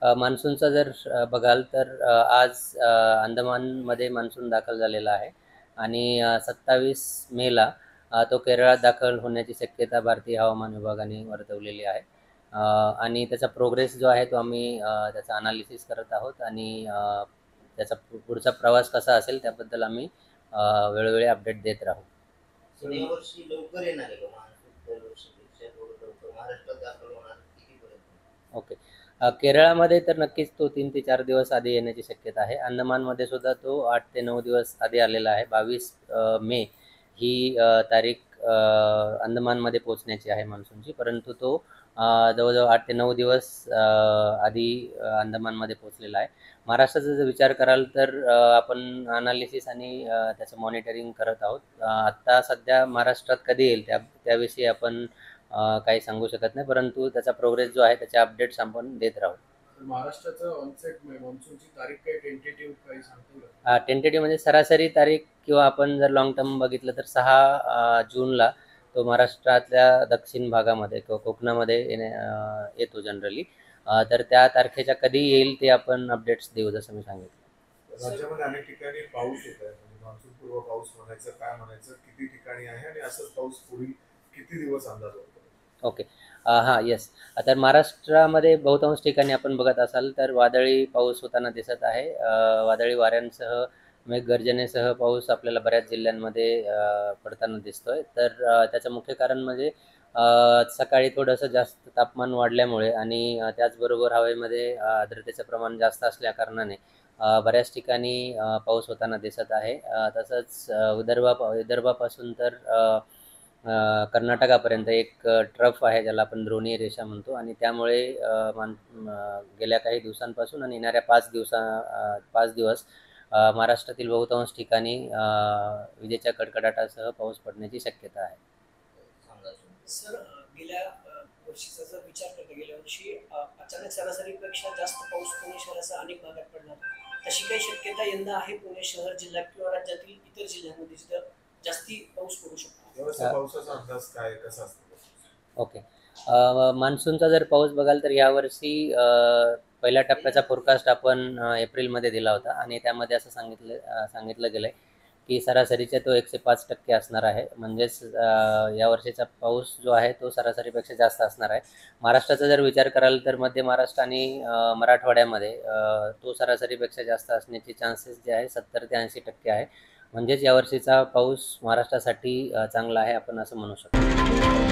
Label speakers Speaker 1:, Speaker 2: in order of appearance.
Speaker 1: मान्सूनचा जर बघाल तर आज अंदमानमध्ये मान्सून दाखल झालेला आहे आणि 27 मेला तो केरळात दाखल होण्याची शक्यता भारतीय हवामान विभागाने वर्तवलेली आहे. आणि त्याचा प्रोग्रेस जो आहे तो आम्ही त्याचा अनालिसिस करत आहोत आणि त्याचा पुढचा प्रवास कसा असेल त्याबद्दल आम्ही वेळोवेळी अपडेट देत राहू.
Speaker 2: तर यावर्षी लवकर येणार आहे का मान्सून दरवर्षीपेक्षा थोडं लवकर महाराष्ट्रात दाखल होणार कितीपर्यंत?
Speaker 1: ओके. केरळामध्ये तर नक्कीच तो 3 ते 4 दिवस आधी येण्याची शक्यता आहे. अंदमानमध्ये सुद्धा तो 8 ते 9 दिवस आधी आलेला आहे. 22 मे ही तारीख अंदमानमध्ये पोहोचण्याची आहे मान्सूनची. परंतु तो जवळजवळ 8 ते 9 दिवस आधी अंदमानमध्ये पोहोचलेला आहे. महाराष्ट्राचा जर विचार कराल तर आपण अनालिसिस आणि त्याचं मॉनिटरिंग करत आहोत. आत्ता सध्या महाराष्ट्रात कधी येईल त्याविषयी आपण काही सांगू शकत नाही, परंतु त्याचा प्रोग्रेस जो आहे त्याचे अपडेट्स आपण देत राहू.
Speaker 3: महाराष्ट्राचं ऑनसेट मान्सूनची तारीख काही टेंटेटिव्ह काही सांगता येईल का?
Speaker 1: टेंटेटिव्ह म्हणजे सरासरी तारीख किंवा आपण जर लॉंग टर्म बघितलं तर 6 जूनला तो महाराष्ट्रातल्या दक्षिण भागामध्ये किंवा कोकणामध्ये येतो जनरली. तर त्या तारखेच्या कधी येईल ते आपण अपडेट्स देऊ, जसं मी सांगितलं.
Speaker 3: राज्यामध्ये अनेक ठिकाणी पाऊस होत आहे, म्हणजे मान्सून पूर्व पाऊस म्हणायचं काय म्हणायचं, किती ठिकाणी आहे आणि असंच पाऊस पुढील किती दिवस अंदाज होतो?
Speaker 1: ओके. हां, येस. तर महाराष्ट्रामध्ये बहुतांश ठिकाणी आपण बघत असाल तर वादळी पाऊस होताना दिसत आहे. वादळी वाऱ्यांसह मेघगर्जनेसह पाऊस आपल्याला बऱ्याच जिल्ह्यांमध्ये पडताना दिसतोय. तर त्याचं मुख्य कारण म्हणजे सकाळी थोडंसं जास्त तापमान वाढल्यामुळे आणि त्याचबरोबर हवेमध्ये आर्द्रतेचं प्रमाण जास्त असल्याकारणाने बऱ्याच ठिकाणी पाऊस होताना दिसत आहे. तसंच विदर्भापासून तर कर्नाटकापर्यंत एक ट्रफ आहे ज्याला आपण द्रोणीय रेषा म्हणतो आणि त्यामुळे गेल्या काही दिवसांपासून आणि येणाऱ्या 5 दिवस महाराष्ट्रातील बहुतांश ठिकाणी विजेच्या कडकडाटासह पाऊस पडण्याची शक्यता आहे.
Speaker 4: सर, गेल्या वर्षीचा जर विचार करता गेल्या वर्षी अचानक सरासरीपेक्षा जास्त पाऊस पुणे शहरासह अनेक भागात पडला. तशी काही शक्यता यंदा आहे पुणे शहर जिल्हा किंवा राज्यातील इतर जिल्ह्यांमध्ये जिथं जास्ती पाऊस पडू शकतो?
Speaker 3: पावसाचा अंदाज काय कसा असतो?
Speaker 1: ओके. मान्सूनचा जर पाऊस बघाल तर यावर्षी पहिल्या टप्प्याचा फोरकास्ट आपण एप्रिलमध्ये दिला होता आणि त्यामध्ये असं सांगितलं गेलं आहे की सरासरीच्या तो 105% असणार आहे. म्हणजेच यावर्षीचा पाऊस जो आहे तो सरासरीपेक्षा जास्त असणार आहे. महाराष्ट्राचा जर विचार कराल तर मध्य महाराष्ट्र आणि मराठवाड्यामध्ये तो सरासरीपेक्षा जास्त असण्याचे चान्सेस जे आहे 70 ते 80% आहे. म्हणजेच यावर्षीचा पाऊस महाराष्ट्रासाठी चांगला आहे आपण असं म्हणू शकतो.